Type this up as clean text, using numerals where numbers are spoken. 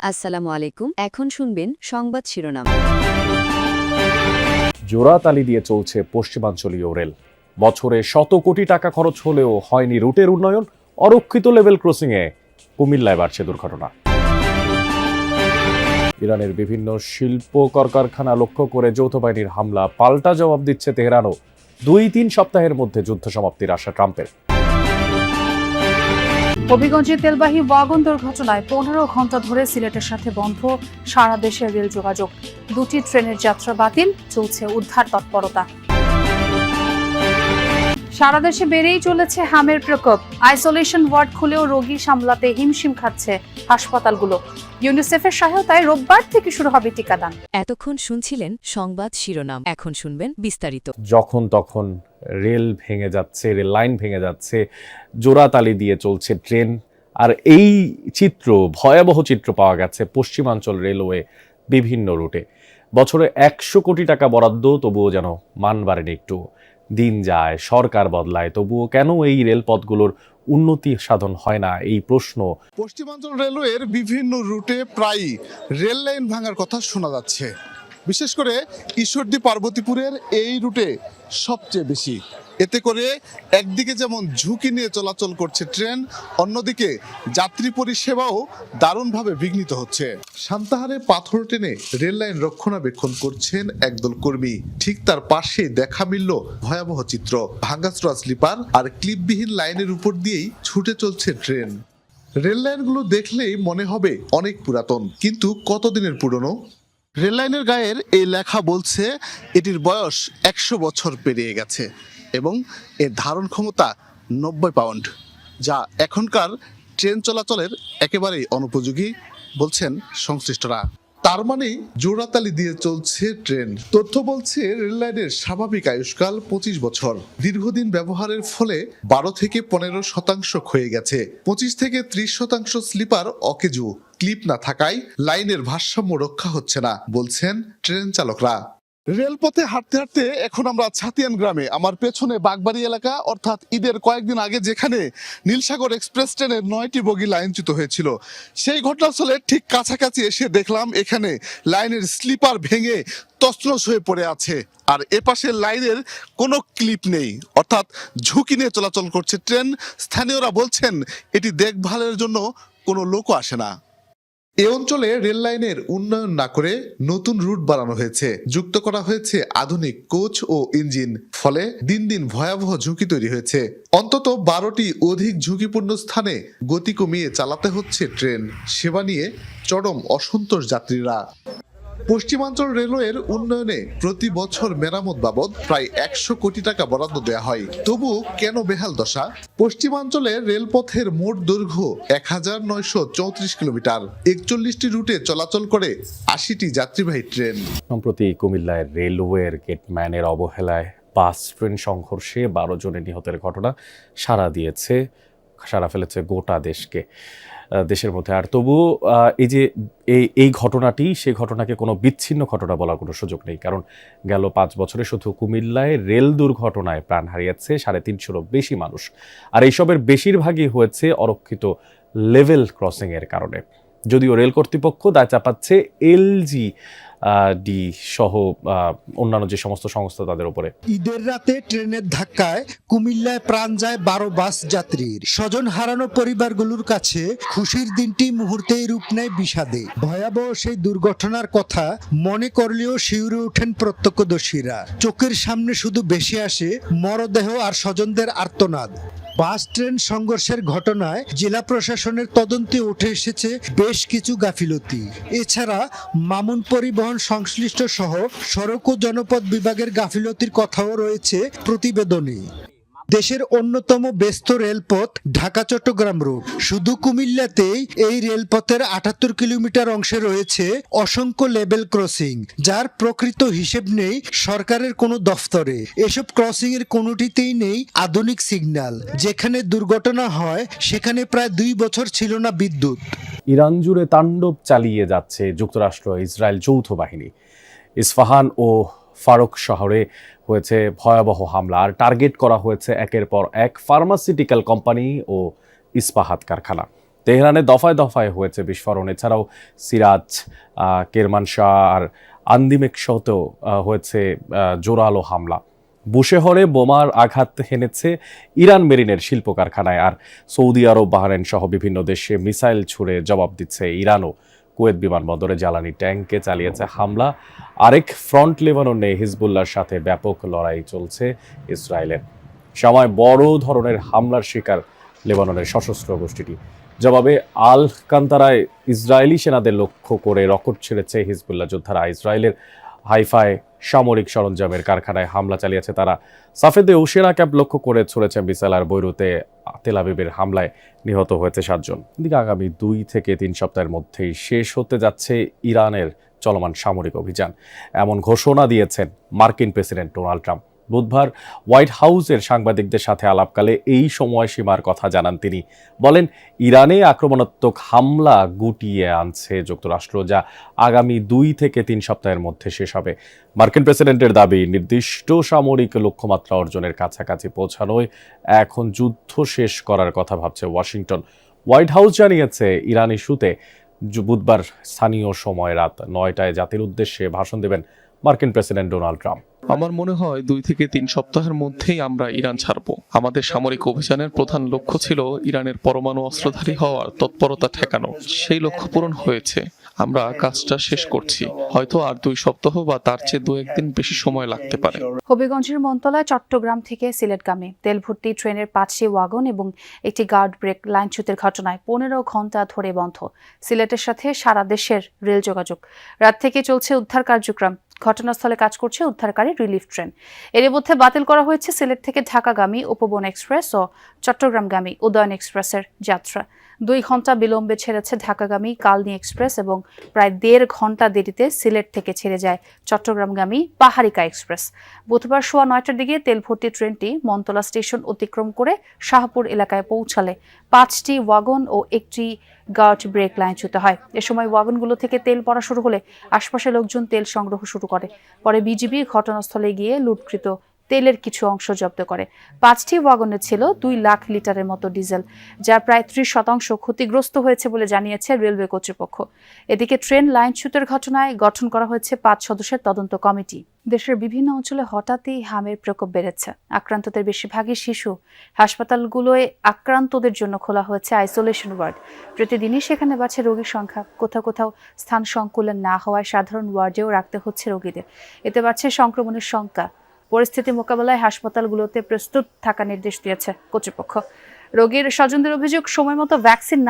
আসসালামু আলাইকুম। এখন শুনবেন সংবাদ শিরোনাম। জোড়াতালি দিয়ে চলছে পশ্চিমাঞ্চলীয় রেল। বছরে শত কোটি টাকা খরচ হলেও হয়নি রুটের উন্নয়ন। অরক্ষিত লেভেল ক্রসিংয়ে কুমিল্লায় বাড়ছে দুর্ঘটনা। ইরানের বিভিন্ন শিল্প কলকারখানা লক্ষ্য করে যৌথ বাহিনীর হামলা, পাল্টা জবাব দিচ্ছে তেহরানও। 2-3 সপ্তাহের মধ্যে যুদ্ধ সমাপ্তির আশা ট্রাম্পের। হবিগঞ্জে তেলবাহী ওয়াগন দুর্ঘটনায় 15 ঘন্টা ধরে সিলেটের সাথে বন্ধ সারা দেশের রেল যোগাযোগ। 2টি ট্রেনের যাত্রা বাতিল, চলছে উদ্ধার তৎপরতা। সারা দেশে বেড়েই চলেছে হামের প্রকোপ। আইসোলেশন ওয়ার্ড খুলেও রোগী সামলাতে হিমশিম খাচ্ছে হাসপাতালগুলো। ইউনিসেফের সহায়তায় রোববার থেকে শুরু হবে টিকাদান। এতক্ষণ শুনছিলেন সংবাদ শিরোনাম, এখন শুনবেন বিস্তারিত। যখন তখন রেল ভেঙে যাচ্ছে, রেল লাইন ভেঙে যাচ্ছে, জোড়াতালি দিয়ে চলছে ট্রেন। আর এই চিত্র, ভয়াবহ চিত্র পাওয়া গেছে পশ্চিমাঞ্চল রেলওয়ে বিভিন্ন রুটে। বছরে 100 কোটি টাকা বরাদ্দ, তবুও যেন মান বাড়েনি একটু। দিন যায়, সরকার বদলায়, তবুও কেন এই রেলপথগুলোর উন্নতি সাধন হয় না, এই প্রশ্ন। পশ্চিমাঞ্চল রেলওয়ের বিভিন্ন রুটে প্রায়ই রেল লাইন ভাঙার কথা শোনা যাচ্ছে। বিশেষ করে ঈশ্বরদী পার্বতীপুরের এই রুটে সবচেয়ে বেশি। এতে করে একদিকে যেমন ঝুঁকি নিয়ে চলাচল করছে ট্রেন, অন্যদিকে যাত্রী পরিষেবাও দারুণভাবে বিঘ্নিত হচ্ছে। সান্তাহারে পাথর টেনে রেল লাইন রক্ষণাবেক্ষণ করছেন একদল কর্মী। ঠিক তার পাশে দেখা মিলল ভয়াবহ চিত্র। ভাঙাচোরা স্লিপার আর ক্লিপবিহীন লাইনের উপর দিয়েই ছুটে চলছে ট্রেন। রেল লাইনগুলো দেখলেই মনে হবে অনেক পুরাতন, কিন্তু কতদিনের পুরনো। রেল লাইনের গায়ের এই লেখা বলছে এটির বয়স 100 বছর পেরিয়ে গেছে এবং এর ধারণ ক্ষমতা 90 পাউন্ড, যা এখনকার ট্রেন চলাচলের একেবারেই অনুপযোগী বলছেন সংশ্লিষ্টরা। তার মানে জোড়াতালি দিয়ে চলছে ট্রেন। তথ্য বলছে রেল লাইনের স্বাভাবিক আয়ুষ্কাল 25 বছর। দীর্ঘদিন ব্যবহারের ফলে 12 থেকে 15% ক্ষয়ে গেছে। 25 থেকে 30% স্লিপার অকেজু। ক্লিপ না থাকায় লাইনের ভারসাম্য রক্ষা হচ্ছে না বলছেন ট্রেন চালকরা। রেলপথে হাঁটতে হাঁটতে এখন আমরা ছাতিয়ান গ্রামে। আমার পেছনে বাগবাড়ি এলাকা, অর্থাৎ ঈদের কয়েকদিন আগে যেখানে নীলসাগর এক্সপ্রেস ট্রেনের 9টি বগি লাইনচ্যুত হয়েছিল, সেই ঘটনাস্থলের ঠিক কাছাকাছি এসে দেখলাম এখানে লাইনের স্লিপার ভেঙে তছনছ হয়ে পড়ে আছে। আর এপাশে লাইনের কোনো ক্লিপ নেই, অর্থাৎ ঝুঁকি নিয়ে চলাচল করছে ট্রেন। স্থানীয়রা বলছেন এটি দেখভালের জন্য কোনো লোকও আসে না। এ অঞ্চলে রেল লাইনের উন্নয়ন না করে নতুন রুট বানানো হয়েছে, যুক্ত করা হয়েছে আধুনিক কোচ ও ইঞ্জিন। ফলে দিন দিন ভয়াবহ ঝুঁকি তৈরি হয়েছে। অন্তত 12টি অধিক ঝুঁকিপূর্ণ স্থানে গতি কমিয়ে চালাতে হচ্ছে ট্রেন। সেবা নিয়ে চরম অসন্তোষ যাত্রীরা। পশ্চিমাঞ্চল রেলওয়ের উন্নয়নে প্রতি বছর মেরামত বাবদ প্রায় 100 কোটি টাকা বরাদ্দ দেওয়া হয়, তবু কেন বেহাল দশা? পশ্চিমাঞ্চলের রেলপথের মোট দৈর্ঘ্য 1934 কিলোমিটার। 41টি রুটে চলাচল করে 80টি যাত্রীবাহী ট্রেন। সম্প্রতি কুমিল্লায় রেলওয়ের গেটম্যানের অবহেলায় বাস ট্রেন সংঘর্ষে 12 জনের নিহতের ঘটনা সাড়া ফেলেছে গোটা দেশের মধ্যে। আর তবুও এই ঘটনাটি, সেই ঘটনাকে কোনো বিচ্ছিন্ন ঘটনা বলার কোনো সুযোগ নেই, কারণ গেল 5 বছরে শুধু কুমিল্লায় রেল দুর্ঘটনায় প্রাণ হারিয়েছে 350-ও বেশি মানুষ। আর এইসবের বেশিরভাগই হয়েছে অরক্ষিত লেভেল ক্রসিংয়ের কারণে। যদিও রেল কর্তৃপক্ষ দায় চাপাচ্ছে এলজি ডি সহ অন্যান্য যে সমস্ত সংস্থা তাদের উপরে। ঈদের রাতে ট্রেনের ধাক্কায় কুমিল্লায় প্রাণ যায় 12 বাস যাত্রীর। স্বজন হারানো পরিবারগুলোর কাছে খুশির দিনটি মুহূর্তেই রূপ নেয় বিষাদে। ভয়াবহ সেই দুর্ঘটনার কথা মনে করলেও শিউরে ওঠেন প্রত্যক্ষদর্শীরা। চোখের সামনে শুধু ভেসে আসে মরদেহ আর স্বজনদের আর্তনাদ। বাস ট্রেন সংঘর্ষের ঘটনায় জেলা প্রশাসনের তদন্তে উঠে এসেছে বেশ কিছু গাফিলতি। এছাড়া মামুন পরিবহন সংশ্লিষ্ট সহ সড়ক ও জনপথ বিভাগের গাফিলতির কথাও রয়েছে প্রতিবেদনে। দেশের অন্যতম ব্যস্ত রেলপথ ঢাকা চট্টগ্রাম রুট। শুধু কুমিল্লাতেই এই রেলপথের 78 কিলোমিটার অংশে রয়েছে অসংখ্য লেভেল ক্রসিং, যার প্রকৃত হিসেব নেই সরকারের কোনো দফতরে। এসব ক্রসিং এর কোনোটিতেই নেই আধুনিক সিগন্যাল। যেখানে দুর্ঘটনা হয় সেখানে প্রায় 2 বছর ছিল না বিদ্যুৎ। ইরান জুড়ে তাণ্ডব চালিয়ে যাচ্ছে যুক্তরাষ্ট্র ইসরায়েল যৌথ বাহিনী। ইস্পাহান ও ফারুক শহরে হয়েছে ভয়াবহ হামলা, আর টার্গেট করা হয়েছে একের পর এক ফার্মাসিউটিক্যাল কোম্পানি ও ইস্পাহাত কারখানা। তেহরানে দফায় দফায় হয়েছে বিস্ফোরণ। এছাড়াও সিরাজ, কেরমানশাহ আর আন্দিমেকশতেও হয়েছে জোরালো হামলা। বুশেহরে বোমার আঘাত হেনেছে ইরান মেরিনের শিল্প কারখানায়। আর সৌদি আরব, বাহরাইন সহ বিভিন্ন দেশে মিসাইল ছুড়ে জবাব দিচ্ছে ইরানও। কুয়েত বিমানবন্দরে জ্বালানি ট্যাঙ্কে চালিয়েছে হামলা। আরেক ফ্রন্ট লেবাননে হিজবুল্লাহর সাথে ব্যাপক লড়াই চলছে ইসরায়েলের। সময় বড় ধরনের হামলার শিকার লেবাননের সশস্ত্র গোষ্ঠীটি। জবাবে আল কান্তারায় ইসরায়েলি সেনাদের লক্ষ্য করে রকেট ছেড়েছে হিজবুল্লাহ যোদ্ধারা। ইসরায়েলের হাইফায় সামরিক সরঞ্জামের কারখানায় হামলা চালিয়েছে তারা। সাফেদেও সেনা ক্যাম্প লক্ষ্য করে ছড়েছে মিসাইল। আর বৈরুতে তেল আবিবের হামলায় নিহত হয়েছে 7 জন। এদিকে আগামী 2 থেকে 3 সপ্তাহের মধ্যেই শেষ হতে যাচ্ছে ইরানের চলমান সামরিক অভিযান, এমন ঘোষণা দিয়েছেন মার্কিন প্রেসিডেন্ট ডোনাল্ড ট্রাম্প। বুধবার হোয়াইট হাউসের সাংবাদিকদের সাথে আলাপকালে এই সময়সীমার কথা জানান তিনি। বলেন, ইরানে আক্রমণাত্মক হামলা গুটিয়ে আনছে যুক্তরাষ্ট্র, যা আগামী 2 থেকে 3 সপ্তাহের মধ্যে শেষ হবে। মার্কিন প্রেসিডেন্টের দাবি, নির্দিষ্ট সামরিক লক্ষ্যমাত্রা অর্জনের কাছাকাছি পৌঁছানোয় এখন যুদ্ধ শেষ করার কথা ভাবছে ওয়াশিংটন। হোয়াইট হাউস জানিয়েছে, ইরান ইস্যুতে বুধবার স্থানীয় সময় রাত 9টায় জাতির উদ্দেশ্যে ভাষণ দেবেন মার্কিন প্রেসিডেন্ট ডোনাল্ড ট্রাম্প। আমার মনে হয় 2 থেকে 3 সপ্তাহের মধ্যেই আমরা ইরান ছাড়ব। আমাদের সামরিক অভিযানের প্রধান লক্ষ্য ছিল ইরানের পরমাণু অস্ত্রধারী হওয়ার তৎপরতা ঠেকানো। সেই লক্ষ্য পূরণ হয়েছে। আমরা কাজটা শেষ করছি। হয়তো আর 2 সপ্তাহ বা তার চেয়ে 2-1 দিন বেশি সময় লাগতে পারে। হবিগঞ্জের মন্তলায় চট্টগ্রাম থেকে সিলেটগামী তেল ভর্তি ট্রেনের 5টি ওয়াগন এবং একটি গার্ড ব্রেক লাইনচ্যুতের ঘটনায় 15 ঘন্টা ধরে বন্ধ সিলেটের সাথে সারা দেশের রেল যোগাযোগ। রাত থেকে চলছে উদ্ধার কার্যক্রম। ঘটনাস্থলে কাজ করছে উদ্ধারকারী রিলিফ ট্রেন। এর মধ্যে বাতিল করা হয়েছে সিলেট থেকে ঢাকাগামী উপবন এক্সপ্রেস ও চট্টগ্রামগামী উদয়ন এক্সপ্রেসের যাত্রা। 2 ঘন্টা বিলম্বে ছেড়েছে ঢাকাগামী কালনী এক্সপ্রেস এবং প্রায় 1.5 ঘন্টা দেরিতে সিলেট থেকে ছেড়ে যায় চট্টগ্রামগামী পাহাড়িকা এক্সপ্রেস। বুধবার সোয়া 9টার দিকে তেল ভর্তি ট্রেনটি মন্তলা স্টেশন অতিক্রম করে শাহপুর এলাকায় পৌঁছালে 5টি ওয়াগন ও একটি গার্ড ব্রেক লাইনচ্যুত হয়। এ সময় ওয়াগনগুলো থেকে তেল পড়া শুরু হলে আশপাশের লোকজন তেল সংগ্রহ শুরু করে। পরে বিজিবি ঘটনাস্থলে গিয়ে লুটকৃত তেলের কিছু অংশ জব্দ করে। 5টি ওয়াগনে ছিল 2 লাখ লিটারের মতো ডিজেল, যার প্রায় 30% ক্ষতিগ্রস্ত হয়েছে বলে জানিয়েছে রেলওয়ে কর্তৃপক্ষ। এদিকে ট্রেন লাইনচ্যুতের ঘটনায় গঠন করা হয়েছে 5 সদস্যের তদন্ত কমিটি। দেশের বিভিন্ন অঞ্চলে হঠাৎই হামের প্রকোপ বেড়েছে। আক্রান্তদের বেশিরভাগই শিশু। হাসপাতালগুলোয় আক্রান্তদের জন্য খোলা হয়েছে আইসোলেশন ওয়ার্ড। প্রতিদিনই সেখানে বাড়ছে রোগীর সংখ্যা। কোথাও কোথাও স্থান সংকুলন না হওয়ায় সাধারণ ওয়ার্ডেও রাখতে হচ্ছে রোগীদের। এতে বাড়ছে সংক্রমণের শঙ্কা। পরিস্থিতি মোকাবেলায় হাসপাতালগুলোতে প্রস্তুত থাকার নির্দেশ দিয়েছে কর্তৃপক্ষ। রোগীর স্বজনদের অভিযোগ, সময়মতো ভ্যাকসিন না